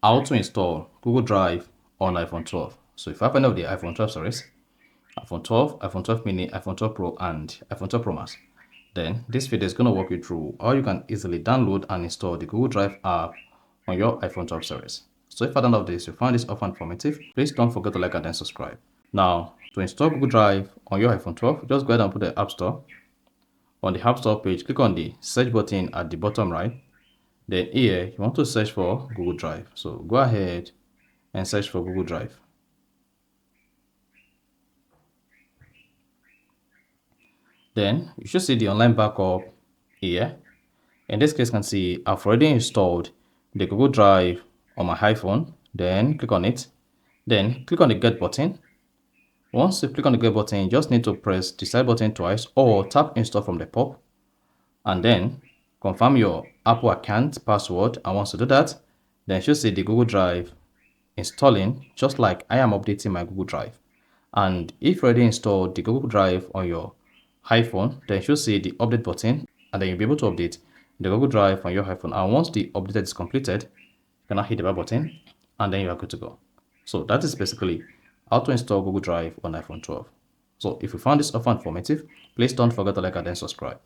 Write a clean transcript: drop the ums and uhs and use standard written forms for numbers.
how to install Google Drive on iPhone 12. So if you have any of the iPhone 12 series, iPhone 12, iPhone 12 mini, iPhone 12 Pro, and iPhone 12 Pro Max, then this video is going to walk you through how you can easily download and install the Google Drive app on your iPhone 12 series. So if at the end of this you find this offer informative, please don't forget to like and then subscribe. Now, to install Google Drive on your iPhone 12, just go ahead and put the App Store. On the App Store page, click on the search button at the bottom right. Then here, you want to search for Google Drive. So go ahead and search for Google Drive. Then you should see the online backup here. In this case, you can see I've already installed the Google Drive on my iPhone. Then click on it. Then click on the Get button. Once you click on the Get button, you just need to press the side button twice or tap Install from the pop. And then confirm your Apple account password. And once you do that, then you should see the Google Drive installing, just like I am updating my Google Drive. And if you already installed the Google Drive on your iPhone, then you should see the update button, and then you'll be able to update the Google Drive on your iPhone. And once the update is completed, you can now hit the back button, and then you are good to go. So that is basically how to install Google Drive on iPhone 12. So if you found this offer informative, please don't forget to like and then subscribe.